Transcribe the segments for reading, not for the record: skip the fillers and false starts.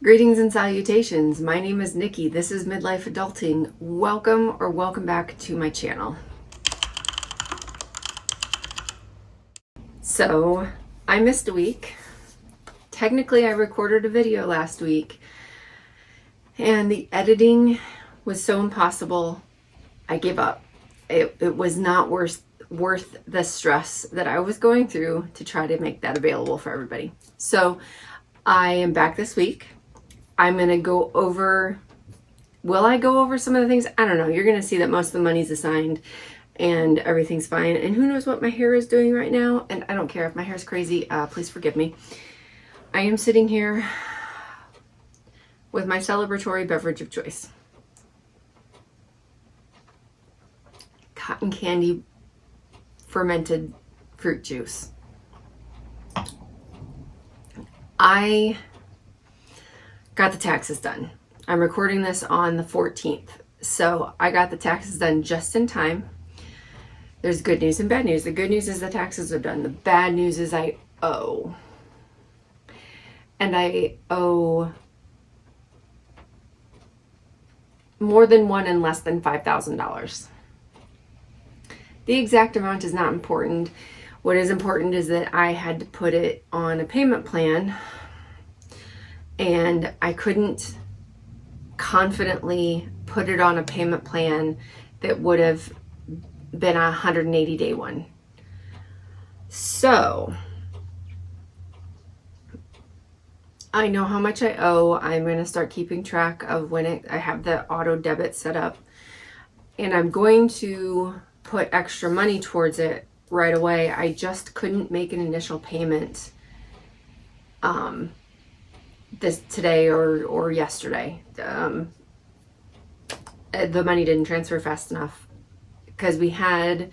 Greetings and salutations. My name is Nikki. This is Midlife Adulting. Welcome or welcome back to my channel. So, I missed a week. Technically, I recorded a video last week and the editing was so impossible, I gave up. It was not worth the stress that I was going through to try to make that available for everybody. So, I am back this week. I'm going to go over, will I go over some of the things? I don't know. You're going to see that most of the money's assigned and everything's fine. And who knows what my hair is doing right now. And I don't care if my hair's crazy. Please forgive me. I am sitting here with my celebratory beverage of choice. Cotton candy fermented fruit juice. I got the taxes done. I'm recording this on the 14th. So I got the taxes done just in time. There's good news and bad news. The good news is the taxes are done. The bad news is I owe. And I owe more than one and less than $5,000. The exact amount is not important. What is important is that I had to put it on a payment plan, and I couldn't confidently put it on a payment plan that would have been a 180-day one. So I know how much I owe. I'm going to start keeping track of when I have the auto debit set up, and I'm going to put extra money towards it right away. I just couldn't make an initial payment today or yesterday. The money didn't transfer fast enough because we have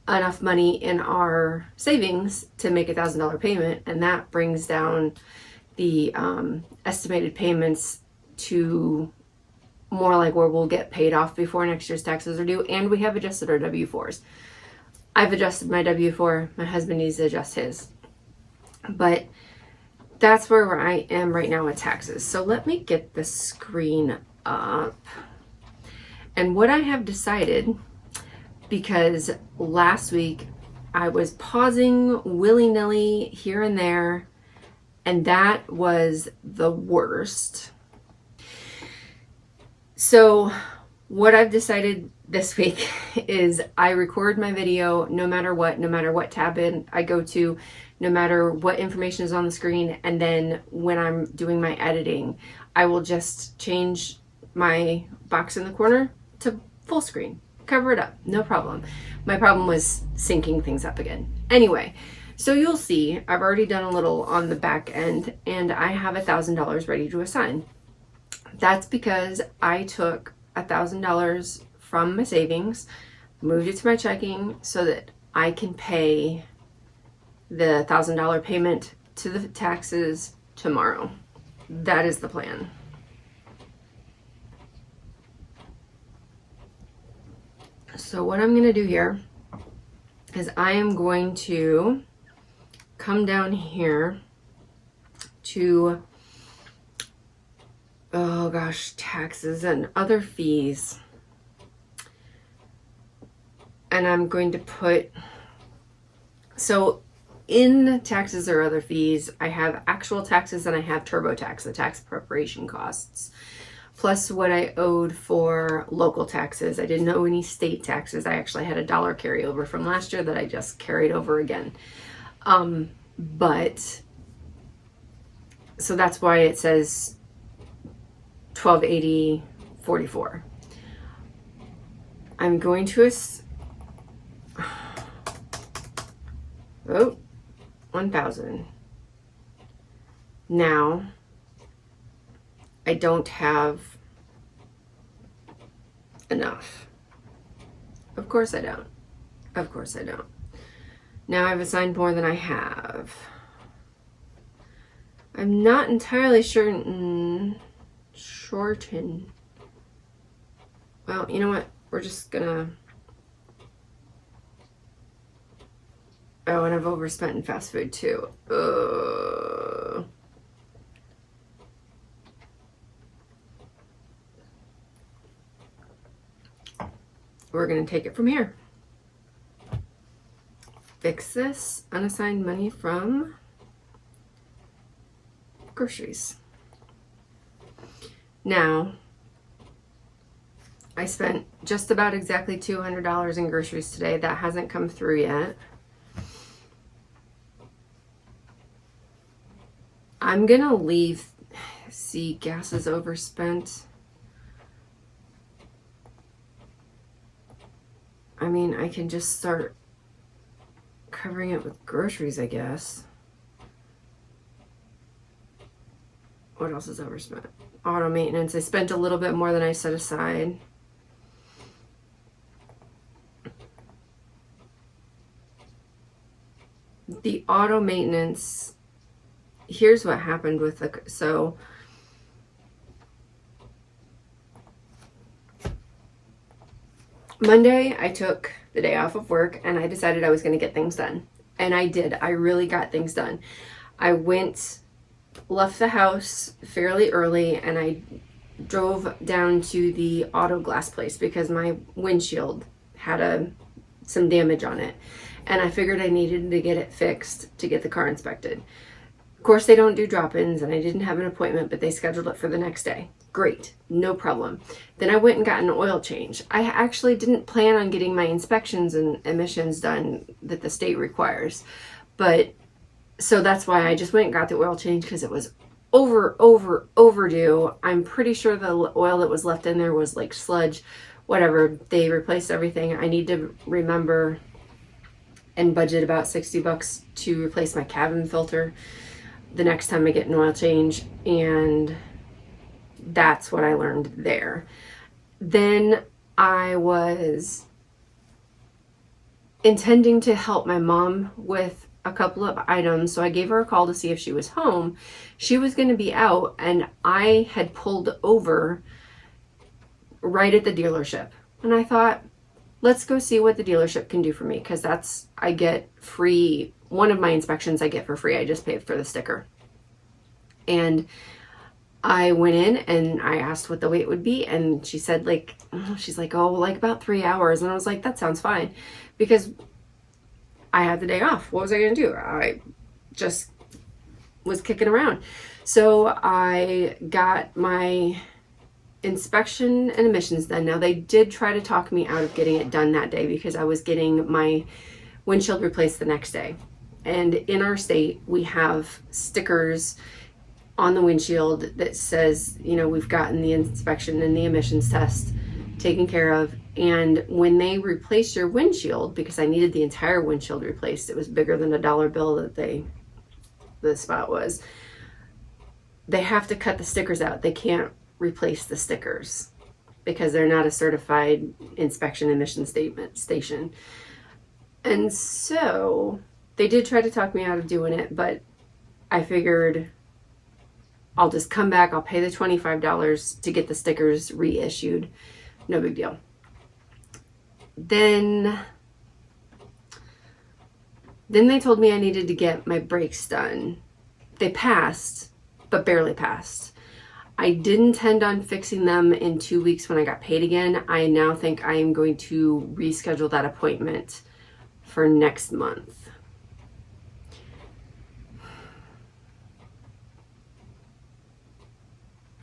enough money in our savings to make $1,000 payment, and that brings down the estimated payments to more like where we'll get paid off before next year's taxes are due. And we have adjusted our W-4s. I've adjusted my W-4. My husband needs to adjust his. But that's where I am right now with taxes. So let me get the screen up. And what I have decided, because last week I was pausing willy-nilly here and there, and that was the worst. So what I've decided this week is I record my video no matter what tab I go to, no matter what information is on the screen, and then when I'm doing my editing, I will just change my box in the corner to full screen, cover it up, no problem. My problem was syncing things up again. Anyway, so you'll see I've already done a little on the back end, and I have $1,000 ready to assign. That's because I took $1,000 from my savings, moved it to my checking so that I can pay the $1,000 payment to the taxes tomorrow. That is the plan. So what I'm going to do here is I am going to come down here to, oh gosh, taxes and other fees. And I'm going to put, so in taxes or other fees, I have actual taxes and I have TurboTax, the tax preparation costs, plus what I owed for local taxes. I didn't owe any state taxes. I actually had $1 carryover from last year that I just carried over again. But, so that's why it says $1,280.44. I'm going to, oh, 1,000. Now, I don't have enough. Of course I don't. Of course I don't. Now I've assigned more than I have. I'm not entirely sure. Shorten. Well, you know what? We're just gonna Oh, and I've overspent in fast food too. we're going to take it from here. Fix this. Unassigned money from groceries. Now, I spent just about exactly $200 in groceries today. That hasn't come through yet. I'm going to leave. See, gas is overspent. I mean, I can just start covering it with groceries, I guess. What else is overspent? Auto maintenance. I spent a little bit more than I set aside. The auto maintenance, here's what happened with the, so Monday I took the day off of work and I decided I was going to get things done. And I did. I really got things done. I left the house fairly early and I drove down to the auto glass place because my windshield had some damage on it. And I figured I needed to get it fixed to get the car inspected. Of course, they don't do drop-ins and I didn't have an appointment, but they scheduled it for the next day. Great, no problem. Then I went and got an oil change. I actually didn't plan on getting my inspections and emissions done that the state requires. But so that's why I just went and got the oil change because it was overdue. I'm pretty sure the oil that was left in there was like sludge, whatever. They replaced everything. I need to remember and budget about $60 to replace my cabin filter the next time I get an oil change. And that's what I learned there. Then I was intending to help my mom with a couple of items. So I gave her a call to see if she was home. She was going to be out and I had pulled over right at the dealership. And I thought, let's go see what the dealership can do for me. Cause I get free, one of my inspections I get for free. I just paid for the sticker. And I went in and I asked what the wait would be. And she said she's like, oh, like about 3 hours. And I was like, that sounds fine. Because I had the day off. What was I going to do? I just was kicking around. So I got my inspection and emissions done. Now they did try to talk me out of getting it done that day because I was getting my windshield replaced the next day. And in our state, we have stickers on the windshield that says, we've gotten the inspection and the emissions test taken care of. And when they replace your windshield, because I needed the entire windshield replaced, it was bigger than a dollar bill that the spot was, they have to cut the stickers out. They can't replace the stickers because they're not a certified inspection emission station. And so they did try to talk me out of doing it, but I figured I'll just come back. I'll pay the $25 to get the stickers reissued. No big deal. Then they told me I needed to get my brakes done. They passed, but barely passed. I did intend on fixing them in 2 weeks when I got paid again. I now think I am going to reschedule that appointment for next month.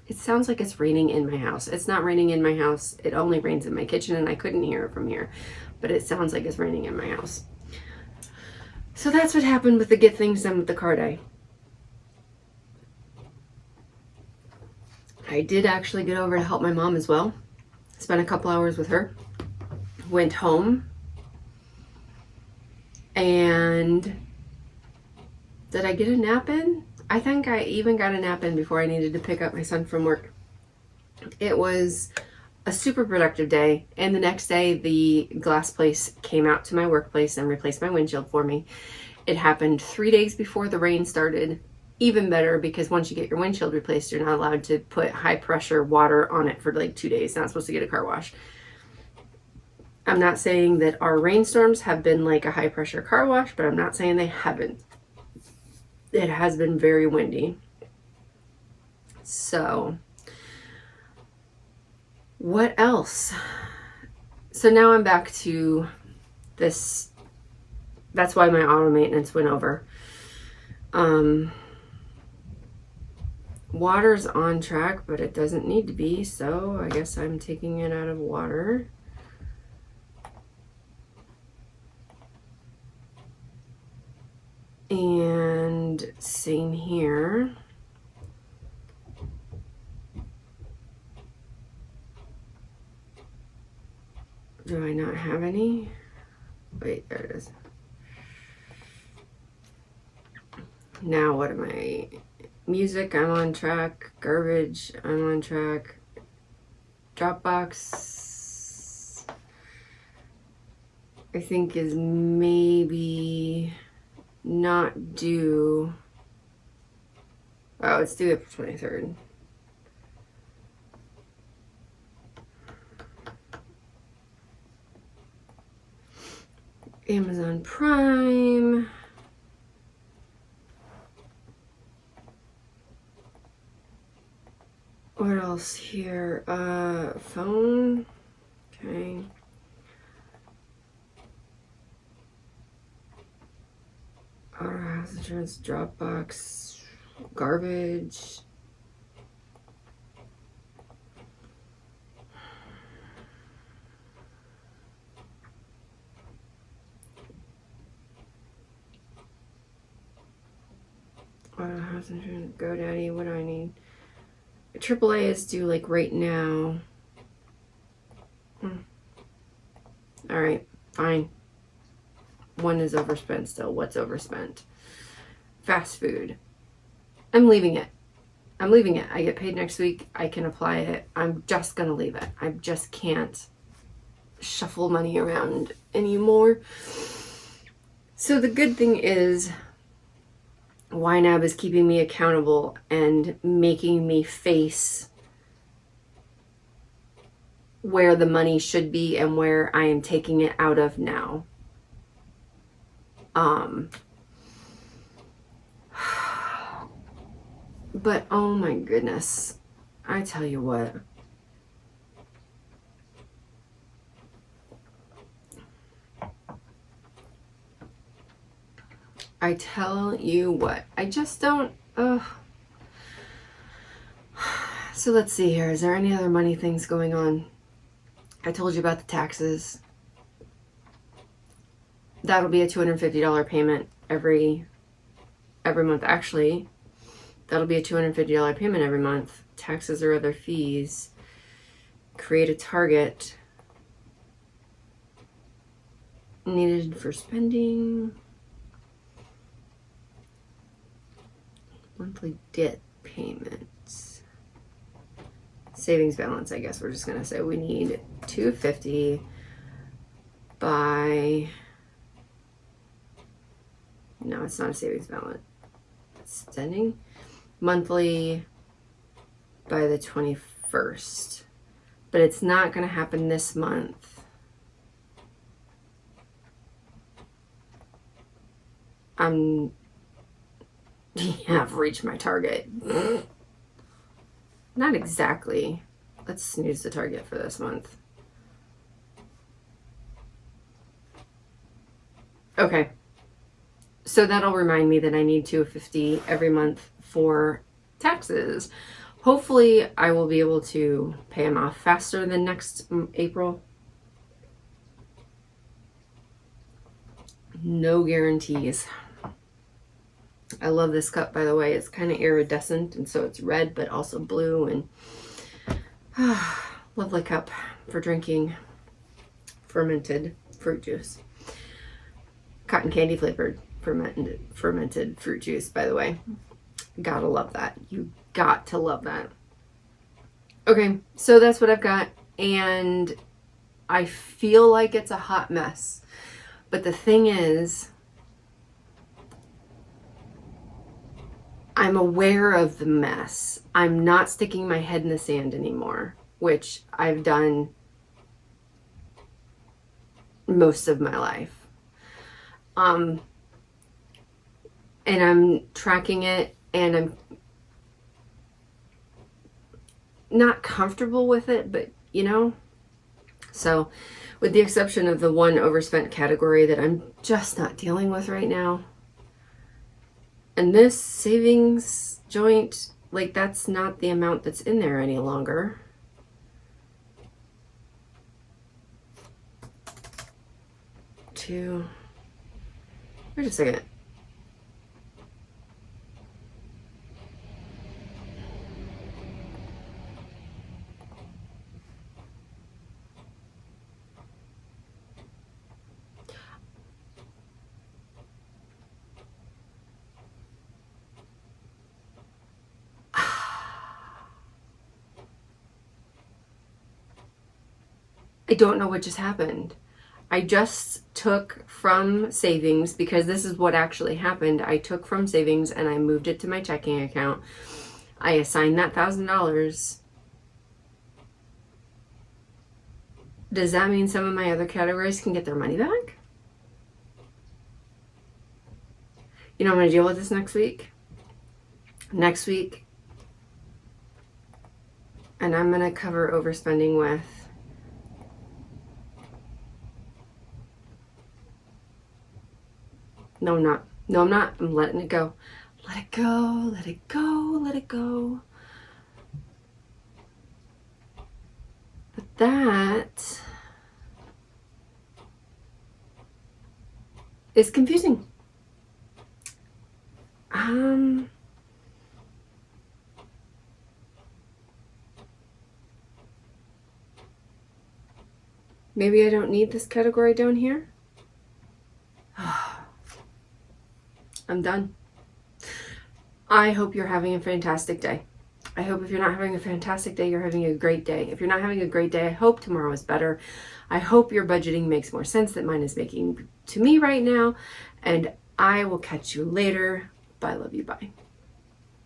It sounds like it's raining in my house. It's not raining in my house. It only rains in my kitchen and I couldn't hear it from here. But it sounds like it's raining in my house. So that's what happened with the get things done with the car day. I did actually get over to help my mom as well. Spent a couple hours with her. Went home. And did I get a nap in? I think I even got a nap in before I needed to pick up my son from work. It was a super productive day. And the next day, the glass place came out to my workplace and replaced my windshield for me. It happened 3 days before the rain started. Even better, because once you get your windshield replaced, you're not allowed to put high pressure water on it for like 2 days. Not supposed to get a car wash. I'm not saying that our rainstorms have been like a high pressure car wash, but I'm not saying they haven't. It has been very windy. So, what else? So now I'm back to this. That's why my auto maintenance went over. Water's on track, but it doesn't need to be, so I guess I'm taking it out of water. And same here. Do I not have any? Wait, there it is. Now what am I? Music, I'm on track. Garbage, I'm on track. Dropbox, I think is maybe not due. Oh, it's due April 23rd. Amazon Prime. What else here? Phone. Okay. Auto house insurance, Dropbox, garbage. Auto house insurance, GoDaddy. What do I need? AAA is due like right now. All right, fine. One is overspent still. What's overspent? Fast food. I'm leaving it. I'm leaving it. I get paid next week. I can apply it. I'm just going to leave it. I just can't shuffle money around anymore. So the good thing is YNAB is keeping me accountable and making me face where the money should be and where I am taking it out of now. But oh my goodness, I tell you what. I tell you what, I just don't, So let's see here. Is there any other money things going on? I told you about the taxes. That'll be a $250 payment every month. Actually, that'll be a $250 payment every month. Taxes or other fees. Create a target. Needed for spending. Monthly debt payments. Savings balance, I guess we're just going to say we need $250 by... No, it's not a savings balance. It's spending monthly by the 21st. But it's not going to happen this month. I've reached my target. Not exactly. Let's snooze the target for this month. Okay. So that'll remind me that I need $250 every month for taxes. Hopefully I will be able to pay them off faster than next April. No guarantees. I love this cup, by the way. It's kind of iridescent, and so it's red, but also blue, and lovely cup for drinking fermented fruit juice. Cotton candy flavored fermented fruit juice, by the way. Gotta love that. You got to love that. Okay, so that's what I've got, and I feel like it's a hot mess. But the thing is, I'm aware of the mess. I'm not sticking my head in the sand anymore, which I've done most of my life. And I'm tracking it, and I'm not comfortable with it, but you know. So with the exception of the one overspent category that I'm just not dealing with right now. And this savings joint, like, that's not the amount that's in there any longer. Wait a second. I don't know what just happened. I just took from savings, because this is what actually happened. I took from savings and I moved it to my checking account. I assigned that $1,000. Does that mean some of my other categories can get their money back? You know, I'm going to deal with this next week. Next week. And I'm going to cover overspending with No, I'm not. No, I'm not. I'm letting it go. Let it go, let it go, let it go. But that is confusing. Maybe I don't need this category down here. I'm done. I hope you're having a fantastic day. I hope if you're not having a fantastic day, you're having a great day. If you're not having a great day, I hope tomorrow is better. I hope your budgeting makes more sense than mine is making to me right now. And I will catch you later. Bye, love you, bye.